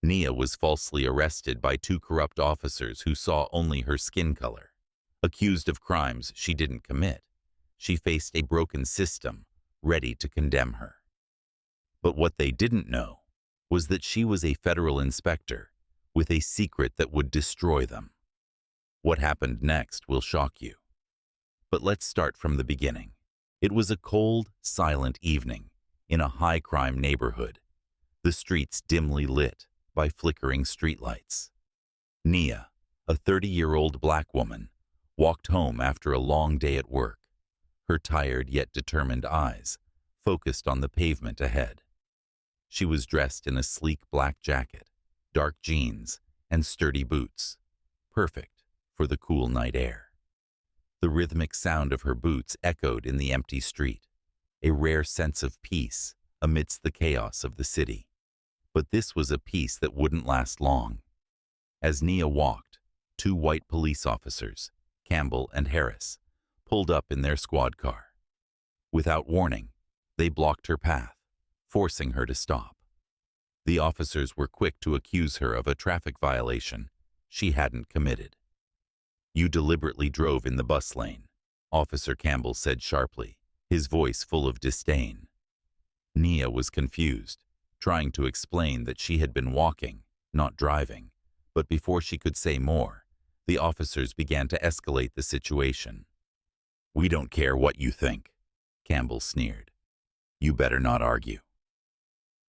Nia was falsely arrested by two corrupt officers who saw only her skin color. Accused of crimes she didn't commit, she faced a broken system ready to condemn her. But what they didn't know was that she was a federal inspector with a secret that would destroy them. What happened next will shock you. But let's start from the beginning. It was a cold, silent evening in a high-crime neighborhood, the streets dimly lit by flickering streetlights. Nia, a 30-year-old black woman, walked home after a long day at work, her tired yet determined eyes focused on the pavement ahead. She was dressed in a sleek black jacket, dark jeans, and sturdy boots, perfect for the cool night air. The rhythmic sound of her boots echoed in the empty street, a rare sense of peace amidst the chaos of the city. But this was a peace that wouldn't last long. As Nia walked, two white police officers, Campbell and Harris, pulled up in their squad car. Without warning, they blocked her path, forcing her to stop. The officers were quick to accuse her of a traffic violation she hadn't committed. "You deliberately drove in the bus lane," Officer Campbell said sharply, his voice full of disdain. Nia was confused, trying to explain that she had been walking, not driving, but before she could say more, the officers began to escalate the situation. "We don't care what you think," Campbell sneered. "You better not argue."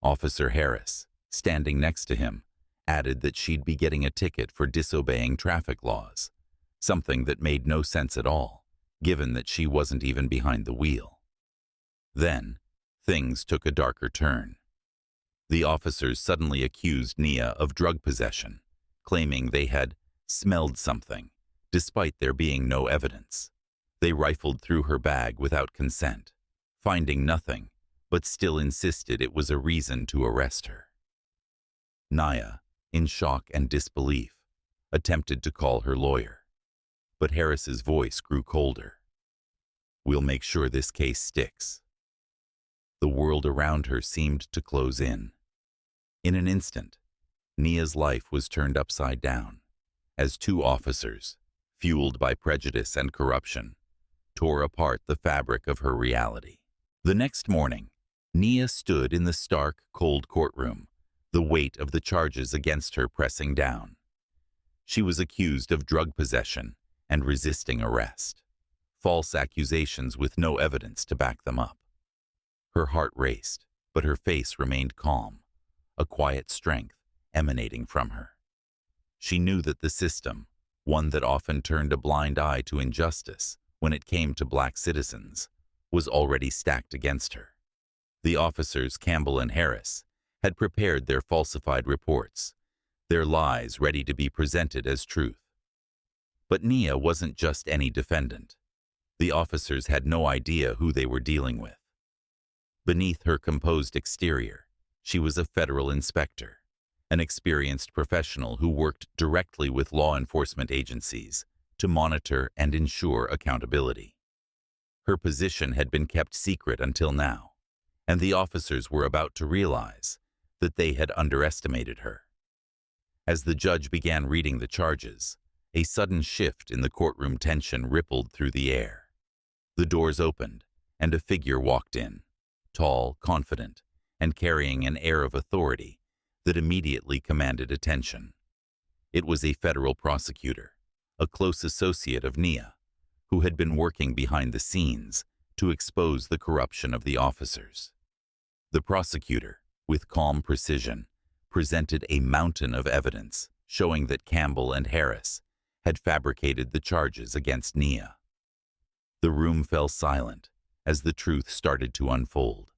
Officer Harris, standing next to him, added that she'd be getting a ticket for disobeying traffic laws, something that made no sense at all, given that she wasn't even behind the wheel. Then, things took a darker turn. The officers suddenly accused Nia of drug possession, claiming they had smelled something, despite there being no evidence. They rifled through her bag without consent, finding nothing, but still insisted it was a reason to arrest her. Nia, in shock and disbelief, attempted to call her lawyer, but Harris's voice grew colder. "We'll make sure this case sticks." The world around her seemed to close in. In an instant, Nia's life was turned upside down, as two officers, fueled by prejudice and corruption, tore apart the fabric of her reality. The next morning, Nia stood in the stark, cold courtroom, the weight of the charges against her pressing down. She was accused of drug possession and resisting arrest, false accusations with no evidence to back them up. Her heart raced, but her face remained calm, a quiet strength emanating from her. She knew that the system, one that often turned a blind eye to injustice when it came to black citizens, was already stacked against her. The officers, Campbell and Harris, had prepared their falsified reports, their lies ready to be presented as truth. But Nia wasn't just any defendant. The officers had no idea who they were dealing with. Beneath her composed exterior, she was a federal inspector, an experienced professional who worked directly with law enforcement agencies to monitor and ensure accountability. Her position had been kept secret until now, and the officers were about to realize that they had underestimated her. As the judge began reading the charges, a sudden shift in the courtroom tension rippled through the air. The doors opened, and a figure walked in, tall, confident, and carrying an air of authority that immediately commanded attention. It was a federal prosecutor, a close associate of Nia, who had been working behind the scenes to expose the corruption of the officers. The prosecutor, with calm precision, presented a mountain of evidence showing that Campbell and Harris had fabricated the charges against Nia. The room fell silent as the truth started to unfold,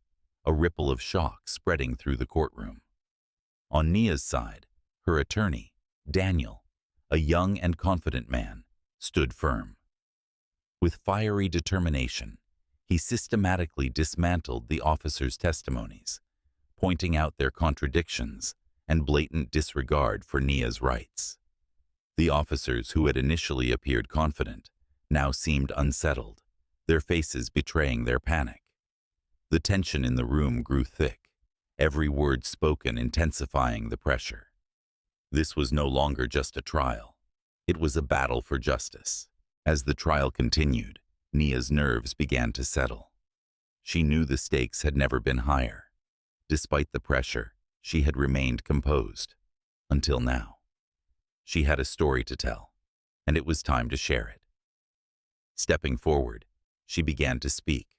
a ripple of shock spreading through the courtroom. On Nia's side, her attorney, Daniel, a young and confident man, stood firm. With fiery determination, he systematically dismantled the officers' testimonies, pointing out their contradictions and blatant disregard for Nia's rights. The officers who had initially appeared confident now seemed unsettled, their faces betraying their panic. The tension in the room grew thick, every word spoken intensifying the pressure. This was no longer just a trial. It was a battle for justice. As the trial continued, Nia's nerves began to settle. She knew the stakes had never been higher. Despite the pressure, she had remained composed. Until now. She had a story to tell, and it was time to share it. Stepping forward, she began to speak,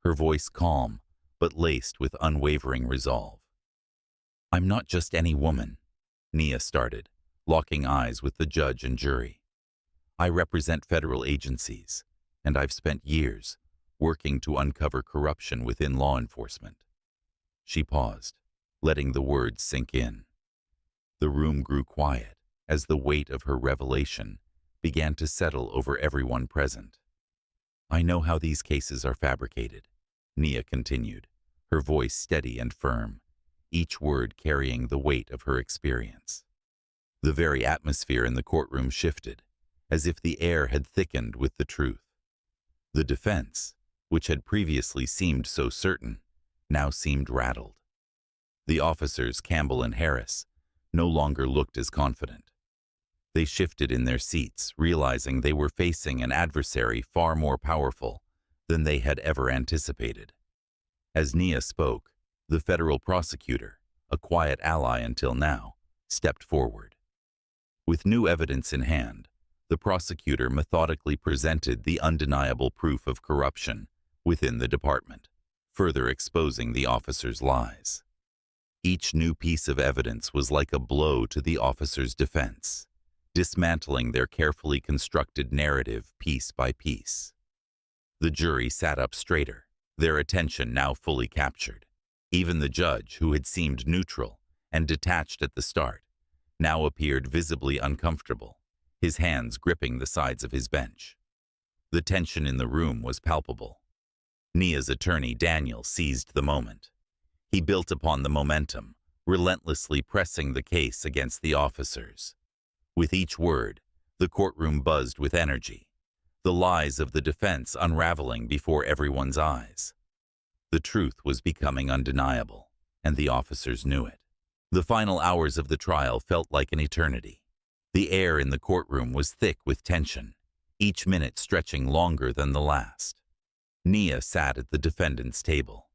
her voice calm, but laced with unwavering resolve. "I'm not just any woman," Nia started, locking eyes with the judge and jury. "I represent federal agencies, and I've spent years working to uncover corruption within law enforcement." She paused, letting the words sink in. The room grew quiet as the weight of her revelation began to settle over everyone present. "I know how these cases are fabricated," Nia continued, her voice steady and firm, each word carrying the weight of her experience. The very atmosphere in the courtroom shifted, as if the air had thickened with the truth. The defense, which had previously seemed so certain, now seemed rattled. The officers, Campbell and Harris, no longer looked as confident. They shifted in their seats, realizing they were facing an adversary far more powerful than they had ever anticipated. As Nia spoke, the federal prosecutor, a quiet ally until now, stepped forward. With new evidence in hand, the prosecutor methodically presented the undeniable proof of corruption within the department, further exposing the officers' lies. Each new piece of evidence was like a blow to the officers' defense, dismantling their carefully constructed narrative piece by piece. The jury sat up straighter, their attention now fully captured. Even the judge, who had seemed neutral and detached at the start, now appeared visibly uncomfortable, his hands gripping the sides of his bench. The tension in the room was palpable. Nia's attorney, Daniel, seized the moment. He built upon the momentum, relentlessly pressing the case against the officers. With each word, the courtroom buzzed with energy, the lies of the defense unraveling before everyone's eyes. The truth was becoming undeniable, and the officers knew it. The final hours of the trial felt like an eternity. The air in the courtroom was thick with tension, each minute stretching longer than the last. Nia sat at the defendant's table,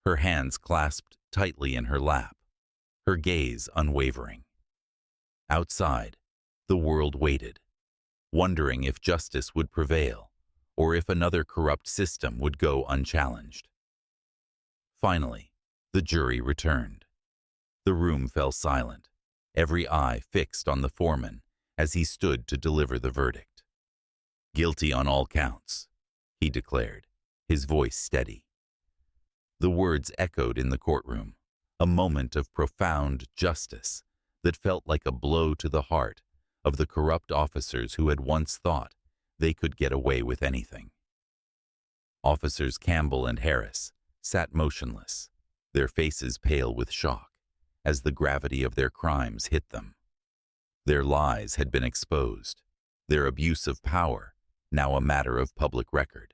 her hands clasped tightly in her lap, her gaze unwavering. Outside, the world waited, wondering if justice would prevail or if another corrupt system would go unchallenged. Finally, the jury returned. The room fell silent, every eye fixed on the foreman as he stood to deliver the verdict. "Guilty on all counts," he declared, his voice steady. The words echoed in the courtroom, a moment of profound justice that felt like a blow to the heart of the corrupt officers who had once thought they could get away with anything. Officers Campbell and Harris sat motionless, their faces pale with shock, as the gravity of their crimes hit them. Their lies had been exposed, their abuse of power now a matter of public record.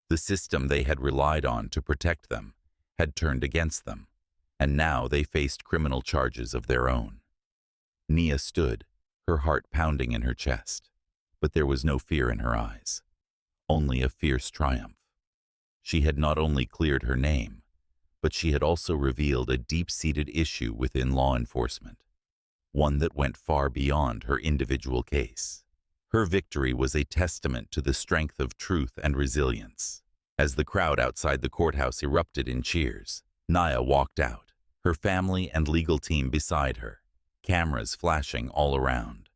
The system they had relied on to protect them had turned against them, and now they faced criminal charges of their own. Nia stood, her heart pounding in her chest, but there was no fear in her eyes, only a fierce triumph. She had not only cleared her name, but she had also revealed a deep-seated issue within law enforcement, one that went far beyond her individual case. Her victory was a testament to the strength of truth and resilience. As the crowd outside the courthouse erupted in cheers, Nia walked out, her family and legal team beside her, cameras flashing all around.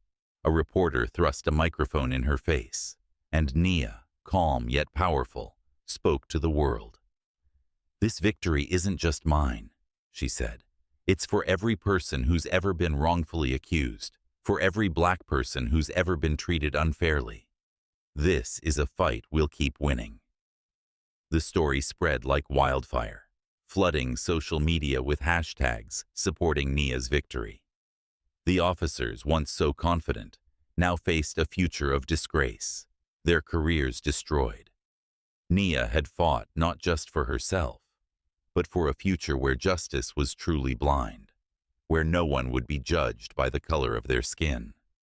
A reporter thrust a microphone in her face, and Nia, calm yet powerful, spoke to the world. "This victory isn't just mine," she said. "It's for every person who's ever been wrongfully accused, for every Black person who's ever been treated unfairly. This is a fight we'll keep winning." The story spread like wildfire, flooding social media with hashtags supporting Nia's victory. The officers, once so confident, now faced a future of disgrace, their careers destroyed. Nia had fought not just for herself, but for a future where justice was truly blind. where no one would be judged by the color of their skin.